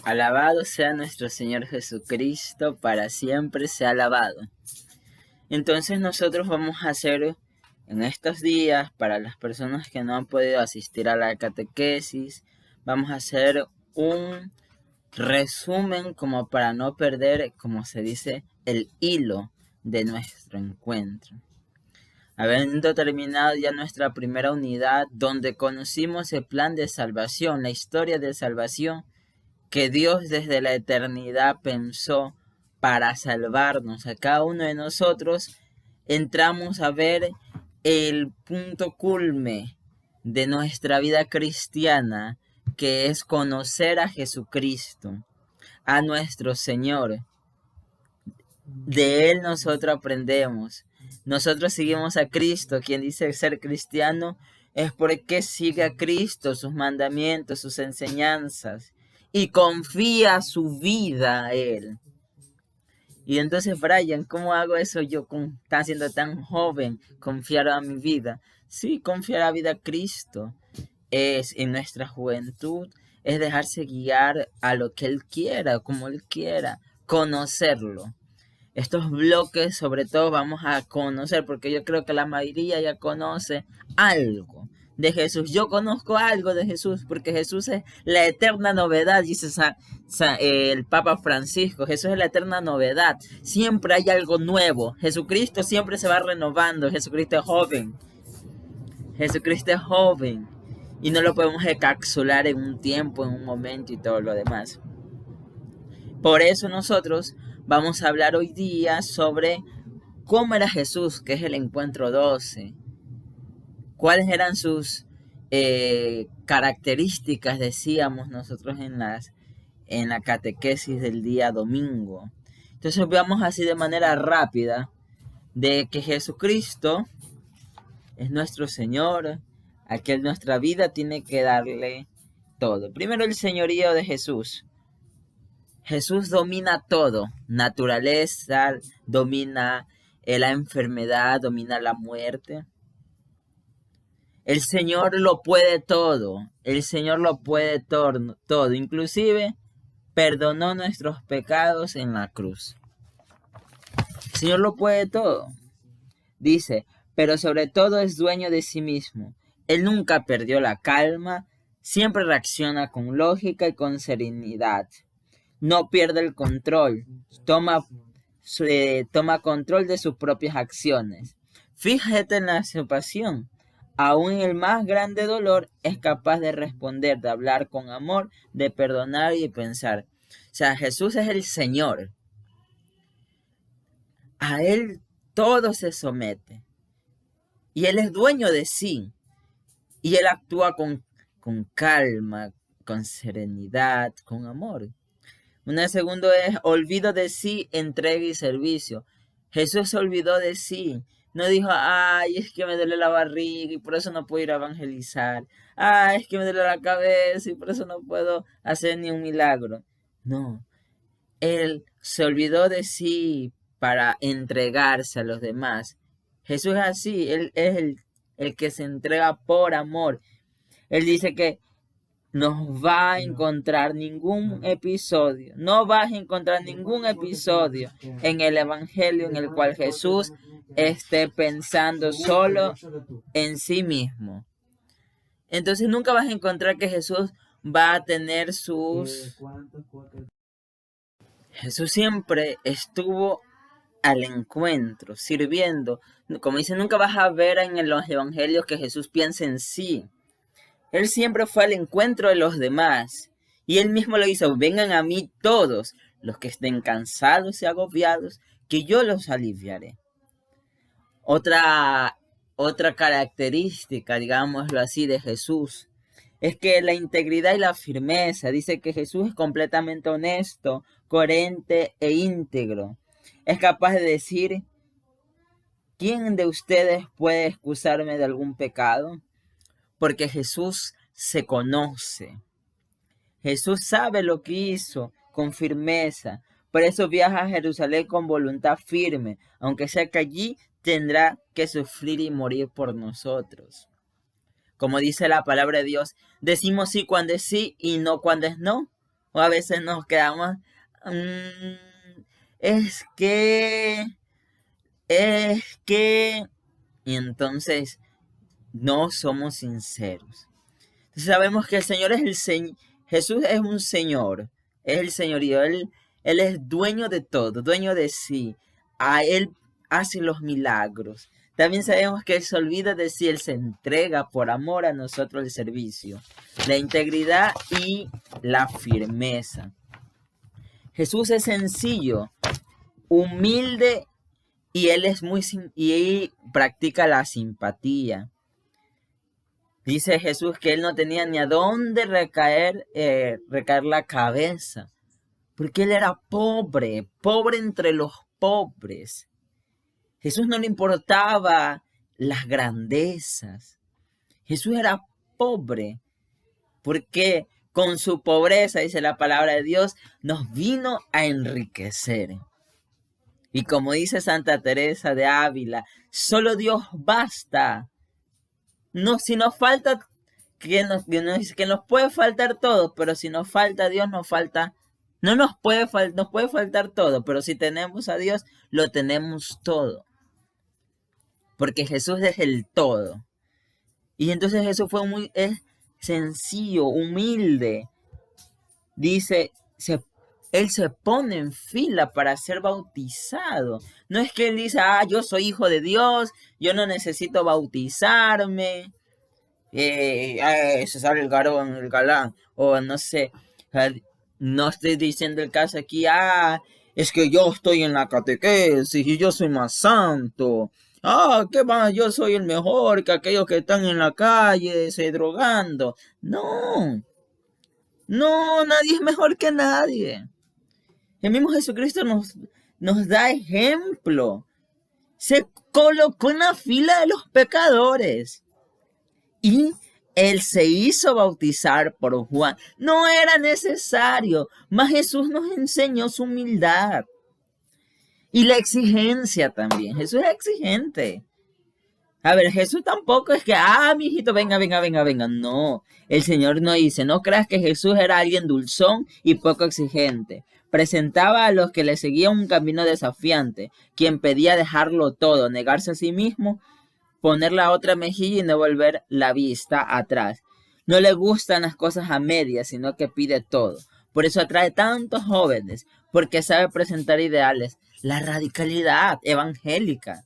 Alabado sea nuestro Señor Jesucristo, para siempre sea alabado. Entonces nosotros vamos a hacer en estos días, para las personas que no han podido asistir a la catequesis, vamos a hacer un resumen como para no perder, como se dice, el hilo de nuestro encuentro. Habiendo terminado ya nuestra primera unidad, donde conocimos el plan de salvación, la historia de salvación, que Dios desde la eternidad pensó para salvarnos a cada uno de nosotros, entramos a ver el punto culme de nuestra vida cristiana, que es conocer a Jesucristo, a nuestro Señor. De Él nosotros aprendemos. Nosotros seguimos a Cristo. Quien dice ser cristiano es porque sigue a Cristo, sus mandamientos, sus enseñanzas, y confía su vida a Él. Y entonces, Brian, ¿cómo hago eso yo siendo tan joven? Confiar a mi vida. Sí, confiar a la vida a Cristo. Es en nuestra juventud, es dejarse guiar a lo que Él quiera, como Él quiera, conocerlo. Estos bloques sobre todo vamos a conocer, porque yo creo que la mayoría ya conoce algo de Jesús. Yo conozco algo de Jesús, porque Jesús es la eterna novedad, dice el Papa Francisco. Jesús es la eterna novedad. Siempre hay algo nuevo. Jesucristo siempre se va renovando. Jesucristo es joven. Jesucristo es joven. Y no lo podemos encapsular en un tiempo, en un momento y todo lo demás. Por eso nosotros vamos a hablar hoy día sobre cómo era Jesús, que es el encuentro 12. ¿Cuáles eran sus características, decíamos nosotros en la catequesis del día domingo? Entonces veamos así de manera rápida de que Jesucristo es nuestro Señor, a que en nuestra vida tiene que darle todo. Primero, el señorío de Jesús. Jesús domina todo, naturaleza, domina la enfermedad, domina la muerte. El Señor lo puede todo, el Señor lo puede todo, inclusive perdonó nuestros pecados en la cruz. El Señor lo puede todo. Dice, pero sobre todo es dueño de sí mismo. Él nunca perdió la calma, siempre reacciona con lógica y con serenidad. No pierde el control, toma control de sus propias acciones. Fíjate en la pasión. Aún en el más grande dolor es capaz de responder, de hablar con amor, de perdonar y de pensar. O sea, Jesús es el Señor. A Él todo se somete. Y Él es dueño de sí. Y Él actúa con calma, con serenidad, con amor. Un segundo es olvido de sí, entrega y servicio. Jesús se olvidó de sí. No dijo, ay, es que me duele la barriga y por eso no puedo ir a evangelizar. Ay, es que me duele la cabeza y por eso no puedo hacer ni un milagro. No, Él se olvidó de sí para entregarse a los demás. Jesús es así, Él es el que se entrega por amor. Él dice que no vas a encontrar ningún episodio en el Evangelio en el cual Jesús esté pensando solo en sí mismo. Entonces nunca vas a encontrar que Jesús va a tener Jesús siempre estuvo al encuentro, sirviendo. Como dice, nunca vas a ver en los evangelios que Jesús piense en sí. Él siempre fue al encuentro de los demás. Y Él mismo lo hizo, vengan a mí todos los que estén cansados y agobiados, que yo los aliviaré. Otra característica, digámoslo así, de Jesús, es que la integridad y la firmeza. Dice que Jesús es completamente honesto, coherente e íntegro. Es capaz de decir, ¿quién de ustedes puede excusarme de algún pecado? Porque Jesús se conoce. Jesús sabe lo que hizo con firmeza. Por eso viaja a Jerusalén con voluntad firme, aunque sea que allí tendrá que sufrir y morir por nosotros. Como dice la palabra de Dios, decimos sí cuando es sí y no cuando es no. O a veces nos quedamos, "Mm, es que, es que", y entonces no somos sinceros. Sabemos que el Señor es el Señor, Jesús es un Señor, es el señorío, él es dueño de todo, dueño de sí. A Él hace los milagros. También sabemos que Él se olvida de sí, Él se entrega por amor a nosotros el servicio, la integridad y la firmeza. Jesús es sencillo, humilde y Él es y practica la simpatía. Dice Jesús que él no tenía ni a dónde recaer la cabeza, porque él era pobre, pobre entre los pobres. Jesús no le importaba las grandezas. Jesús era pobre, porque con su pobreza, dice la palabra de Dios, nos vino a enriquecer. Y como dice Santa Teresa de Ávila, solo Dios basta. No, si nos falta, que nos puede faltar todo, pero si nos falta Dios, nos falta, no nos puede, nos puede faltar todo, pero si tenemos a Dios, lo tenemos todo. Porque Jesús es el todo. Y entonces Jesús es sencillo, humilde. Dice, él se pone en fila para ser bautizado. No es que él dice, yo soy hijo de Dios, yo no necesito bautizarme. Se sale el garón, el galán, o no sé, no estoy diciendo el caso aquí, es que yo estoy en la catequesis y yo soy más santo, qué va, yo soy el mejor que aquellos que están en la calle se drogando. No, no, nadie es mejor que nadie. El mismo Jesucristo nos da ejemplo. Se colocó en la fila de los pecadores. Y él se hizo bautizar por Juan. No era necesario, mas Jesús nos enseñó su humildad. Y la exigencia también. Jesús es exigente. A ver, Jesús tampoco es que, mijito, venga. No, el Señor no dice, no creas que Jesús era alguien dulzón y poco exigente. Presentaba a los que le seguían un camino desafiante, quien pedía dejarlo todo, negarse a sí mismo, poner la otra mejilla y no volver la vista atrás. No le gustan las cosas a medias, sino que pide todo. Por eso atrae tantos jóvenes, porque sabe presentar ideales. La radicalidad evangélica.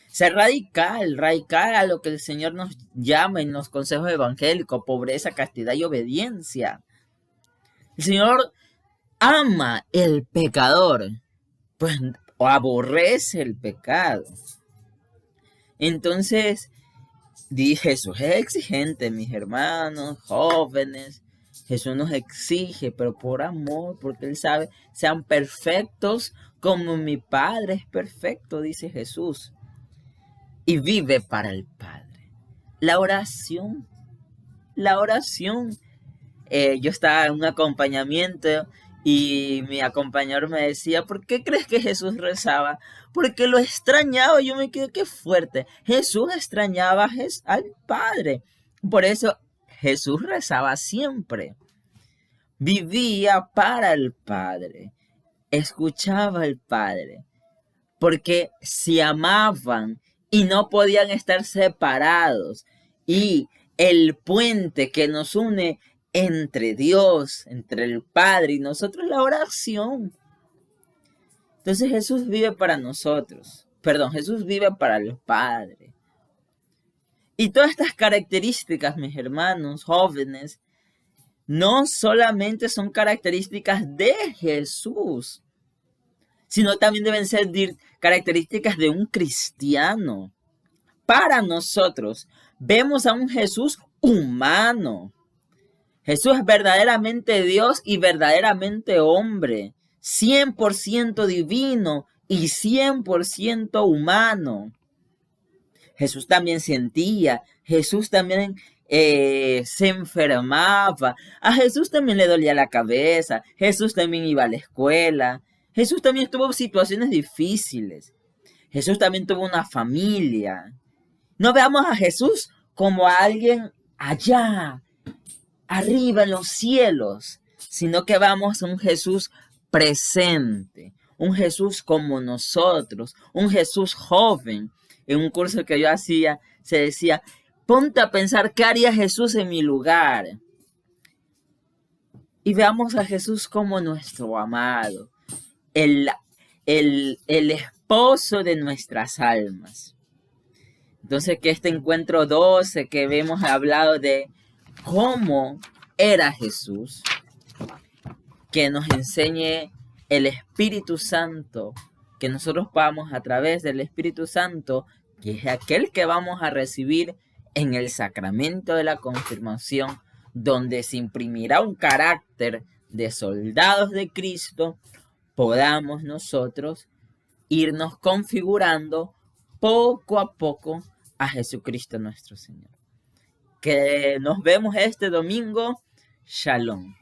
Ser radical a lo que el Señor nos llama en los consejos evangélicos, pobreza, castidad y obediencia. El Señor ama el pecador, pues aborrece el pecado. Entonces, Jesús es exigente, mis hermanos, jóvenes. Jesús nos exige, pero por amor, porque Él sabe, sean perfectos como mi Padre es perfecto, dice Jesús. Y vive para el Padre. La oración. Yo estaba en un acompañamiento y mi acompañador me decía, ¿por qué crees que Jesús rezaba? Porque lo extrañaba. Yo me quedé, qué fuerte. Jesús extrañaba al Padre. Por eso Jesús rezaba siempre. Vivía para el Padre. Escuchaba al Padre. Porque se amaban y no podían estar separados. Y el puente que nos une entre Dios, entre el Padre y nosotros, la oración. Entonces Jesús vive para nosotros. Jesús vive para el Padre. Y todas estas características, mis hermanos jóvenes, no solamente son características de Jesús, sino también deben ser características de un cristiano. Para nosotros, vemos a un Jesús humano. Jesús es verdaderamente Dios y verdaderamente hombre, 100% divino y 100% humano. Jesús también sentía, Jesús también se enfermaba, a Jesús también le dolía la cabeza, Jesús también iba a la escuela, Jesús también tuvo situaciones difíciles, Jesús también tuvo una familia. No veamos a Jesús como a alguien allá, arriba en los cielos, sino que vamos a un Jesús presente, un Jesús como nosotros, un Jesús joven. En un curso que yo hacía, se decía, ponte a pensar qué haría Jesús en mi lugar. Y veamos a Jesús como nuestro amado, el esposo de nuestras almas. Entonces, que este encuentro 12 que hemos hablado de cómo era Jesús, que nos enseñe el Espíritu Santo, que nosotros podamos a través del Espíritu Santo, que es aquel que vamos a recibir en el sacramento de la confirmación, donde se imprimirá un carácter de soldados de Cristo, podamos nosotros irnos configurando poco a poco a Jesucristo nuestro Señor. Que nos vemos este domingo. Shalom.